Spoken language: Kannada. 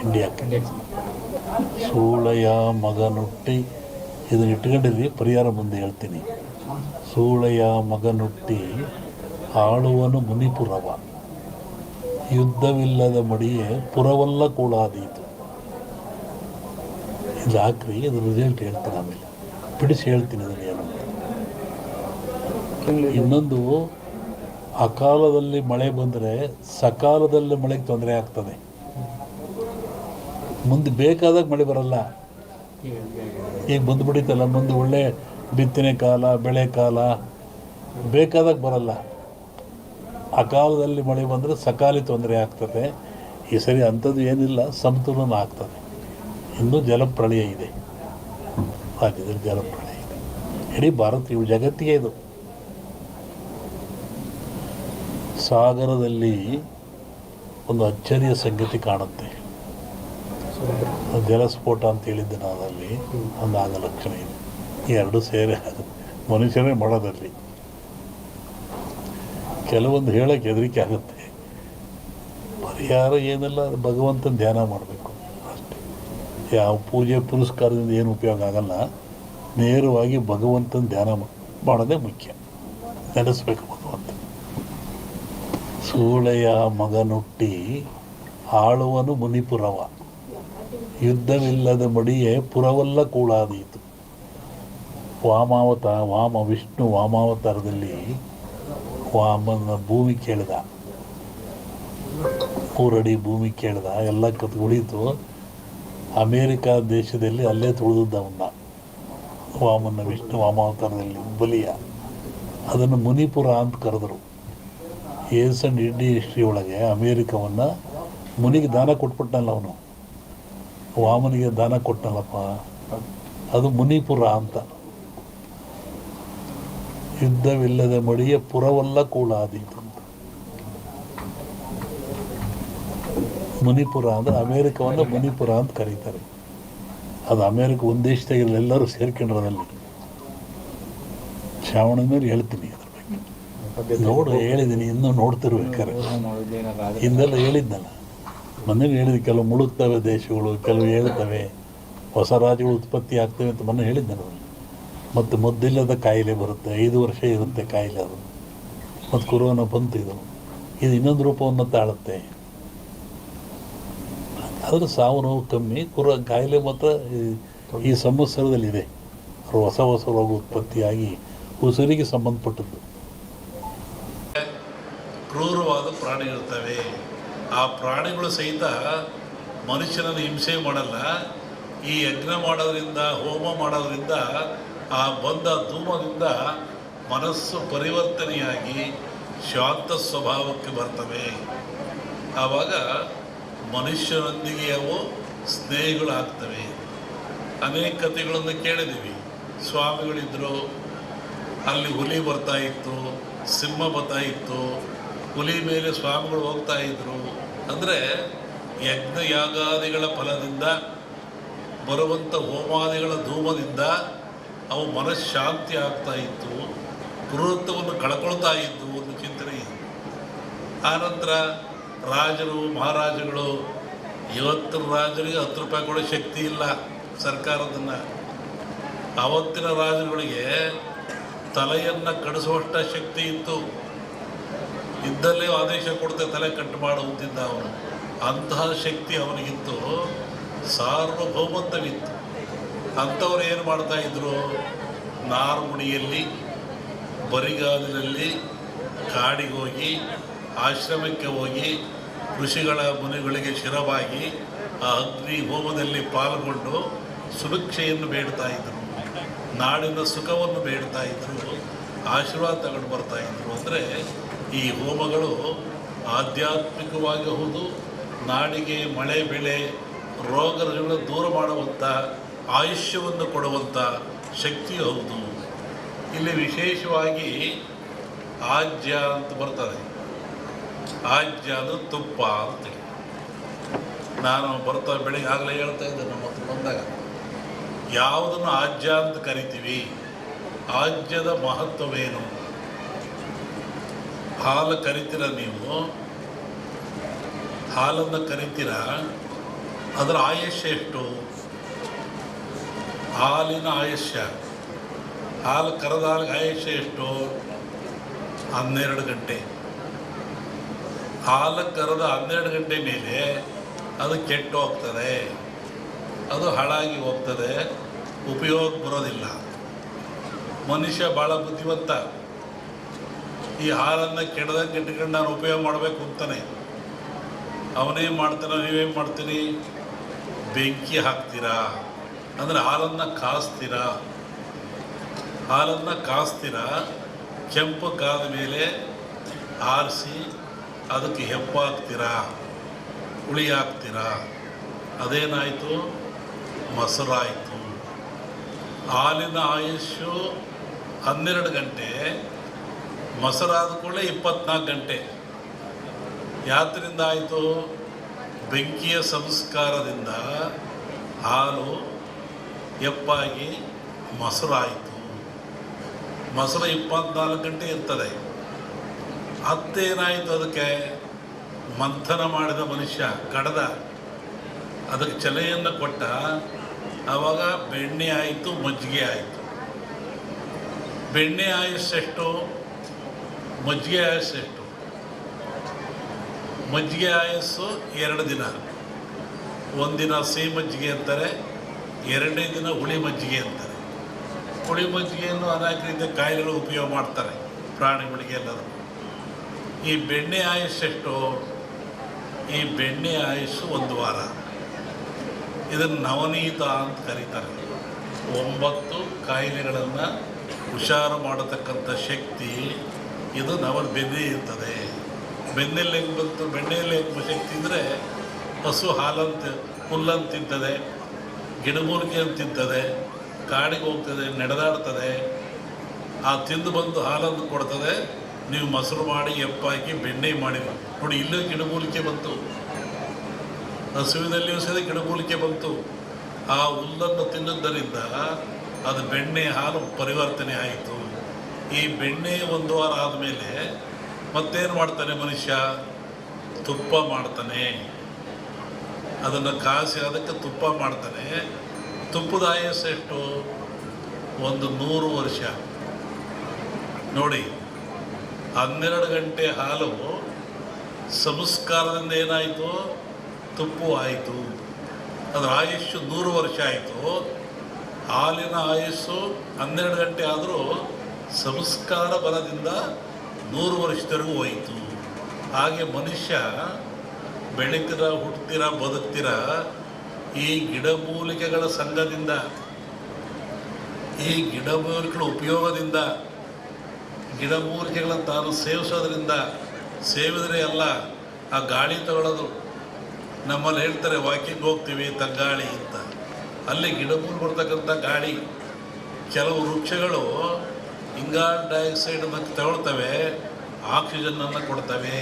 ಇಂಡಿಯಾಕ್ಕೆ. ಸೂಳೆಯ ಮಗನುಟ್ಟಿ, ಇದನ್ನು ಇಟ್ಕೊಂಡಿರಿ, ಪರಿಹಾರ ಮುಂದೆ ಹೇಳ್ತೀನಿ. ಸೂಳೆಯ ಮಗನುಟ್ಟಿ ಆಳುವನು ಮುನಿಪುರವ, ಯುದ್ಧವಿಲ್ಲದ ಮಡಿಯೇ ಪುರವಲ್ಲ ಕೂಳಾದೀತು. ಇದು ಹಾಕ್ರಿ, ಇದು ರಿಸಲ್ಟ್ ಹೇಳ್ತೀನಿ, ಆಮೇಲೆ ಬಿಡಿಸಿ ಹೇಳ್ತೀನಿ ಅದನ್ನು ಏನು ಅಂತ. ಇನ್ನೊಂದು, ಅಕಾಲದಲ್ಲಿ ಮಳೆ ಬಂದರೆ ಸಕಾಲದಲ್ಲಿ ಮಳೆಗೆ ತೊಂದರೆ ಆಗ್ತದೆ. ಮುಂದೆ ಬೇಕಾದಾಗ ಮಳೆ ಬರಲ್ಲ. ಈಗ ಬಂದುಬಿಡಿತಲ್ಲ, ಮುಂದೆ ಒಳ್ಳೆ ಬಿತ್ತನೆ ಕಾಲ, ಬೆಳೆ ಕಾಲ, ಬೇಕಾದಾಗ ಬರಲ್ಲ. ಅಕಾಲದಲ್ಲಿ ಮಳೆ ಬಂದರೆ ಸಕಾಲಿ ತೊಂದರೆ ಆಗ್ತದೆ. ಈ ಸರಿ ಅಂಥದ್ದು ಏನಿಲ್ಲ, ಸಮತೋಲನ ಆಗ್ತದೆ. ಇನ್ನೂ ಜಲಪ್ರಳಯ ಇದೆ, ರಾಜ್ಯದಲ್ಲಿ ಜಲಪ್ರಳಯ ಇದೆ. ಇಡೀ ಭಾರತ, ಇವು ಜಗತ್ತಿಗೆ ಇದು. ಸಾಗರದಲ್ಲಿ ಒಂದು ಅಚ್ಚರಿಯ ಸಂಗತಿ ಕಾಣುತ್ತೆ. ಜಲಸ್ಫೋಟ ಅಂತ ಹೇಳಿದ್ದೆ ನಾನು, ಅಲ್ಲಿ ಒಂದು ಆಗ ಲಕ್ಷಣ ಇದೆ. ಈ ಎರಡು ಸೇರಿ ಮನುಷ್ಯರೇ ಮಾಡೋದಲ್ಲಿ ಕೆಲವೊಂದು ಹೇಳೋಕ್ಕೆ ಹೆದರಿಕೆ ಆಗುತ್ತೆ. ಪರಿಹಾರ ಏನೆಲ್ಲ, ಭಗವಂತನ ಧ್ಯಾನ ಮಾಡಬೇಕು ಅಷ್ಟೇ. ಯಾವ ಪೂಜೆ ಪುರಸ್ಕಾರದಿಂದ ಏನು ಉಪಯೋಗ ಆಗಲ್ಲ. ನೇರವಾಗಿ ಭಗವಂತನ ಧ್ಯಾನ ಮಾಡೋದೇ ಮುಖ್ಯ. ನೆನೆಸ್ಬೇಕು ಭಗವಂತ. ಸೂಳೆಯ ಮಗನುಟ್ಟಿ ಆಳುವನು ಮುನಿಪುರವ, ಯುದ್ಧವಿಲ್ಲದ ಮಡಿಯೇ ಪುರವಲ್ಲ ಕೂಳಾದೀತು. ವಿಷ್ಣು ವಾಮಾವತಾರದಲ್ಲಿ ವಾಮನ ಭೂಮಿ ಕೇಳಿದ, 3 ಅಡಿ ಭೂಮಿ ಕೇಳಿದ, ಎಲ್ಲ ಉಳಿತು. ಅಮೇರಿಕಾ ದೇಶದಲ್ಲಿ ಅಲ್ಲೇ ತುಳಿದವನ್ನ ವಾಮನ ವಿಷ್ಣು ವಾಮಾವತಾರದಲ್ಲಿ ಬಲಿಯ, ಅದನ್ನು ಮುನಿಪುರ ಅಂತ ಕರೆದರು. ಏನ್ಸಂಡ್ ಇಂಡಿಯನ್ ಹಿಸ್ಟ್ರಿ ಒಳಗೆ ಅಮೇರಿಕವನ್ನು ಮುನಿಗೆ ದಾನ ಕೊಟ್ಬಿಟ್ಟನಲ್ಲ ಅವನು, ವಾಮನಿಗೆ ದಾನ ಕೊಟ್ಟನಲ್ಲಪ್ಪ, ಅದು ಮುನಿಪುರ ಅಂತ. ಯುದ್ಧವಿಲ್ಲದ ಮಡಿಯ ಪುರವಲ್ಲ ಕೂಳಾದೀತು ಅಂತ. ಮುನಿಪುರ ಅಂದರೆ ಅಮೇರಿಕವನ್ನು ಮುನಿಪುರ ಅಂತ ಕರೀತಾರೆ. ಅದು ಅಮೇರಿಕ ಒಂದು ದೇಶದಾಗಿಲ್ಲ, ಎಲ್ಲರೂ ಸೇರ್ಕೊಂಡ್ರದಲ್ಲಿ. ಶ್ರಾವಣ ಮೇಲೆ ಹೇಳ್ತೀನಿ ಅದ್ರ ಬಗ್ಗೆ. ನೋಡು, ಹೇಳಿದ್ದೀನಿ, ಇನ್ನೂ ನೋಡ್ತಿರ್ಬೇಕಾರೆ. ಹಿಂದೆಲ್ಲ ಹೇಳಿದ್ನಲ್ಲ, ಮೊನ್ನೆ ಹೇಳಿದ್ವಿ. ಕೆಲವು ಮುಳುಗ್ತವೆ ದೇಶಗಳು, ಕೆಲವು ಹೇಳ್ತವೆ, ಹೊಸ ರಾಜ್ಯಗಳು ಉತ್ಪತ್ತಿ ಆಗ್ತವೆ ಅಂತ ಮೊನ್ನೆ ಹೇಳಿದ್ದೆ ನಾನು. ಮತ್ತು ಮದ್ದಿಲ್ಲದ ಕಾಯಿಲೆ ಬರುತ್ತೆ, 5 ವರ್ಷ ಇರುತ್ತೆ ಕಾಯಿಲೆ ಅದು. ಮತ್ತು ಕೊರೋನಾ ಬಂತು, ಇದು ಇನ್ನೊಂದು ರೂಪವನ್ನು ತಾಳುತ್ತೆ. ಆದರೆ ಸಾವು ನೋವು ಕಮ್ಮಿ, ಕಾಯಿಲೆ ಮಾತ್ರ ಈ ಸಂವತ್ಸರದಲ್ಲಿದೆ. ಹೊಸ ರೋಗ ಉತ್ಪತ್ತಿಯಾಗಿ ಉಸಿರಿಗೆ ಸಂಬಂಧಪಟ್ಟದ್ದು. ಕ್ರೂರವಾದ ಪ್ರಾಣಿಗಳಿರ್ತವೆ. ಆ ಪ್ರಾಣಿಗಳು ಸಹಿತ ಮನುಷ್ಯನನ್ನು ಹಿಂಸೆ ಮಾಡಲ್ಲ. ಈ ಯಜ್ಞ ಮಾಡೋದ್ರಿಂದ, ಹೋಮ ಮಾಡೋದ್ರಿಂದ, ಆ ಬಂದ ಧೂಮದಿಂದ ಮನಸ್ಸು ಪರಿವರ್ತನೆಯಾಗಿ ಶಾಂತ ಸ್ವಭಾವಕ್ಕೆ ಬರ್ತವೆ. ಆವಾಗ ಮನುಷ್ಯರೊಂದಿಗೆ ಅವು ಸ್ನೇಹಿಗಳಾಗ್ತವೆ. ಅನೇಕ ಕಥೆಗಳನ್ನು ಕೇಳಿದ್ದೀವಿ. ಸ್ವಾಮಿಗಳಿದ್ದರು, ಅಲ್ಲಿ ಹುಲಿ ಬರ್ತಾ ಇತ್ತು, ಸಿಂಹ ಬರ್ತಾ ಇತ್ತು, ಹುಲಿ ಮೇಲೆ ಸ್ವಾಮಿಗಳು ಹೋಗ್ತಾ ಇದ್ರು. ಅಂದರೆ ಯಜ್ಞ ಯಾಗಾದಿಗಳ ಫಲದಿಂದ ಬರುವಂಥ ಹೋಮಾದಿಗಳ ಧೂಮದಿಂದ ಅವು ಮನಃಶಾಂತಿ ಆಗ್ತಾ ಇತ್ತು, ಕ್ರೂರತ್ವವನ್ನು ಕಳ್ಕೊಳ್ತಾ ಇದ್ದು ಒಂದು ಚಿಂತನೆ. ಆನಂತರ ರಾಜರು ಮಹಾರಾಜಗಳು, ಇವತ್ತಿನ ರಾಜರಿಗೆ 10 ರೂಪಾಯಿ ಕೊಡೋ ಶಕ್ತಿ ಇಲ್ಲ ಸರ್ಕಾರದನ್ನು. ಆವತ್ತಿನ ರಾಜರುಗಳಿಗೆ ತಲೆಯನ್ನು ಕಡಿಸುವಷ್ಟ ಶಕ್ತಿ ಇತ್ತು. ಇದ್ದಲ್ಲೇ ಆದೇಶ ಕೊಡ್ತೆ ತಲೆ ಕಟ್ಟು ಮಾಡುತ್ತಿದ್ದ ಅವನು. ಅಂತಹ ಶಕ್ತಿ ಅವನಿಗಿತ್ತು, ಸಾರ್ವಭೌಮತ್ವವಿತ್ತು. ಅಂಥವ್ರು ಏನು ಮಾಡ್ತಾಯಿದ್ರು? ನಾರುಮುಡಿಯಲ್ಲಿ, ಬರಿಗಾಲಿನಲ್ಲಿ ಕಾಡಿಗೆ ಹೋಗಿ, ಆಶ್ರಮಕ್ಕೆ ಹೋಗಿ, ಋಷಿಗಳ ಮುನಿಗಳಿಗೆ ಶಿರವಾಗಿ ಆ ಅಗ್ನಿ ಹೋಮದಲ್ಲಿ ಪಾಲ್ಗೊಂಡು ಸುಭಿಕ್ಷೆಯನ್ನು ಬೇಡ್ತಾ ಇದ್ದರು, ನಾಡಿನ ಸುಖವನ್ನು ಬೇಡ್ತಾ ಇದ್ದರು, ಆಶೀರ್ವಾದ ತಗೊಂಡು ಬರ್ತಾಯಿದ್ರು. ಅಂದರೆ ಈ ಹೋಮಗಳು ಆಧ್ಯಾತ್ಮಿಕವಾಗಿ ಹೌದು, ನಾಡಿಗೆ ಮಳೆ ಬೆಳೆ ರೋಗಗಳನ್ನು ದೂರ ಮಾಡುವಂಥ, ಆಯುಷ್ಯವನ್ನು ಕೊಡುವಂಥ ಶಕ್ತಿ ಹೌದು. ಇಲ್ಲಿ ವಿಶೇಷವಾಗಿ ಆಜ್ಯ ಅಂತ ಬರ್ತದೆ. ಆಜ್ಯ ಅಂದರೆ ತುಪ್ಪ ಅಂತೇಳಿ. ನಾನು ಬರ್ತಾ ಬೆಳಿಗ್ಗೆ ಆಗಲೇ ಹೇಳ್ತಾ ಇದ್ದೆ, ನಮ್ಮ ಹತ್ರ ಬಂದಾಗ ಯಾವುದನ್ನು ಆಜ್ಯ ಅಂತ ಕರಿತೀವಿ, ಆಜ್ಯದ ಮಹತ್ವವೇನು? ಹಾಲು ಕರಿತೀರ ನೀವು, ಹಾಲನ್ನು ಕರಿತೀರ, ಅದರ ಆಯುಷ್ಯ ಎಷ್ಟು? ಹಾಲಿನ ಆಯುಷ್ಯ, ಹಾಲು ಕರೆದ ಹಾಲಿಗೆ ಆಯುಷ್ಯ ಎಷ್ಟು? 12 ಗಂಟೆ. ಹಾಲು ಕರೆದ 12 ಗಂಟೆ ಮೇಲೆ ಅದು ಕೆಟ್ಟು ಹೋಗ್ತದೆ, ಅದು ಹಾಳಾಗಿ ಹೋಗ್ತದೆ, ಉಪಯೋಗ ಬರೋದಿಲ್ಲ. ಮನುಷ್ಯ ಭಾಳ ಬುದ್ಧಿವಂತ. ಈ ಹಾಲನ್ನು ಕೆಡದಂಗೆ ಇಟ್ಕೊಂಡು ನಾನು ಉಪಯೋಗ ಮಾಡಬೇಕು ಅಂತಾನೆ. ಅವನೇನು ಮಾಡ್ತಾನೆ, ನೀವೇನು ಮಾಡ್ತೀರಿ? ಬೆಂಕಿ ಹಾಕ್ತೀರಾ, ಅಂದರೆ ಹಾಲನ್ನು ಕಾಸ್ತೀರಾ. ಹಾಲನ್ನು ಕಾಸ್ತೀರಾ, ಕೆಂಪು ಕಾದ ಮೇಲೆ ಆರಿಸಿ ಅದಕ್ಕೆ ಹೆಪ್ಪು ಹಾಕ್ತೀರಾ, ಹುಳಿ ಹಾಕ್ತೀರಾ. ಅದೇನಾಯಿತು? ಮೊಸರಾಯಿತು. ಹಾಲಿನ ಆಯುಷ್ಯು 12 ಗಂಟೆ, ಮೊಸರಾದ ಕೂಡಲೇ 24 ಗಂಟೆ. ಯಾತ್ರಿಂದ ಆಯಿತು? ಬೆಂಕಿಯ ಸಂಸ್ಕಾರದಿಂದ ಹಾಲು ಹೆಪ್ಪಾಗಿ ಮೊಸರಾಯಿತು. ಮೊಸರು 24 ಗಂಟೆ ಇರ್ತದೆ. ಹತ್ತೇನಾಯಿತು? ಅದಕ್ಕೆ ಮಂಥನ ಮಾಡಿದ ಮನುಷ್ಯ, ಕಡದ, ಅದಕ್ಕೆ ಚಲೆಯನ್ನು ಕೊಟ್ಟ. ಆವಾಗ ಬೆಣ್ಣೆ ಆಯಿತು, ಮಜ್ಜಿಗೆ ಆಯಿತು. ಬೆಣ್ಣೆ ಆಯುಸ್ಸೆಷ್ಟು? ಮಜ್ಜಿಗೆ ಆಯುಸ್ಸೆಷ್ಟು? ಮಜ್ಜಿಗೆ ಆಯಸ್ಸು 2 ದಿನ. ಒಂದಿನ ಸಿಹಿ ಮಜ್ಜಿಗೆ ಅಂತಾರೆ, 2ನೇ ದಿನ ಹುಳಿ ಮಜ್ಜಿಗೆ ಅಂತಾರೆ. ಹುಳಿ ಮಜ್ಜಿಗೆಯನ್ನು ಅನೇಕ ರೀತಿಯ ಕಾಯಿಲೆಗಳು ಉಪಯೋಗ ಮಾಡ್ತಾರೆ, ಪ್ರಾಣಿಗಳಿಗೆ ಎಲ್ಲರೂ. ಈ ಬೆಣ್ಣೆ ಆಯುಸ್ಸೆಷ್ಟು? ಈ ಬೆಣ್ಣೆ ಆಯುಸ್ಸು 1 ವಾರ. ಇದನ್ನು ನವನೀತ ಅಂತ ಕರೀತಾರೆ. 9 ಕಾಯಿಲೆಗಳನ್ನು ಹುಷಾರು ಮಾಡತಕ್ಕಂಥ ಶಕ್ತಿ ಇದು ಬೆನ್ನೆ ಇರ್ತದೆ. ಬೆನ್ನೆಲ್ಲಿ ಹೆಂಗೆ ಬಂತು? ಬೆಣ್ಣೆಯಲ್ಲಿ ಹೆಂಗೆ ಶಕ್ತಿ ಅಂದರೆ, ಹಸು ಹಾಲಂತ ಹುಲ್ಲಂತ ತಿಂತದೆ, ಗಿಡಮೂಲಿಕೆ ಅಂತ ತಿಂತದೆ, ಕಾಡಿಗೆ ಹೋಗ್ತದೆ, ನಡೆದಾಡ್ತದೆ. ಆ ತಿಂದು ಬಂದು ಹಾಲನ್ನು ಕೊಡ್ತದೆ. ನೀವು ಮೊಸರು ಮಾಡಿ ಎಪ್ಪಾಕಿ ಬೆಣ್ಣೆ ಮಾಡಿರಿ. ನೋಡಿ, ಇಲ್ಲೂ ಗಿಡಮೂಲಿಕೆ ಬಂತು, ಹಸುವಿನಲ್ಲಿಯೂ ಸಹ ಗಿಡಮೂಲಿಕೆ ಬಂತು. ಆ ಹುಲ್ಲನ್ನು ತಿನ್ನುವುದರಿಂದ ಅದು ಬೆಣ್ಣೆ ಹಾಲು ಪರಿವರ್ತನೆ ಆಯಿತು. ಈ ಬೆಣ್ಣೆ 1 ವಾರ ಆದಮೇಲೆ ಮತ್ತೇನು ಮಾಡ್ತಾನೆ ಮನುಷ್ಯ? ತುಪ್ಪ ಮಾಡ್ತಾನೆ. ಅದನ್ನು ಕಾಸಿ ಅದಕ್ಕೆ ತುಪ್ಪ ಮಾಡ್ತಾನೆ. ತುಪ್ಪದ ಆಯಸ್ಸು ಎಷ್ಟು? 100 ವರ್ಷ. ನೋಡಿ, 12 ಗಂಟೆ ಹಾಲು ಸಂಸ್ಕಾರದಿಂದ ಏನಾಯಿತು? ತುಪ್ಪು ಆಯಿತು. ಅದರ ಆಯುಷ್ಯು 100 ವರ್ಷ ಆಯಿತು. ಹಾಲಿನ ಆಯುಸ್ಸು 12 ಗಂಟೆ ಆದರೂ ಸಂಸ್ಕಾರ ಬಲದಿಂದ 100 ವರ್ಷದವರೆಗೂ ಹೋಯಿತು. ಹಾಗೆ ಮನುಷ್ಯ ಬೆಳೀತೀರ, ಹುಡ್ತೀರ, ಬದುಕ್ತೀರ ಈ ಗಿಡಮೂಲಿಕೆಗಳ ಸಂಘದಿಂದ, ಈ ಗಿಡಮೂಲಿಕೆಗಳ ಉಪಯೋಗದಿಂದ, ಗಿಡಮೂಲಿಕೆಗಳನ್ನು ತಾನು ಸೇವಿಸೋದ್ರಿಂದ. ಸೇವಿದರೆ ಅಲ್ಲ, ಆ ಗಾಳಿ ತಗೊಳ್ಳೋದು. ನಮ್ಮಲ್ಲಿ ಹೇಳ್ತಾರೆ ವಾಕಿಂಗ್ ಹೋಗ್ತೀವಿ ತಂಗಾಳಿ ಅಂತ. ಅಲ್ಲಿ ಗಿಡಮೂಲಿಕೆ ಕೊಡ್ತಕ್ಕಂಥ ಗಾಳಿ. ಕೆಲವು ವೃಕ್ಷಗಳು ಇಂಗಾಲ ಡೈಆಕ್ಸೈಡನ್ನು ತಗೊಳ್ತವೆ, ಆಕ್ಸಿಜನ್ನನ್ನು ಕೊಡ್ತವೆ.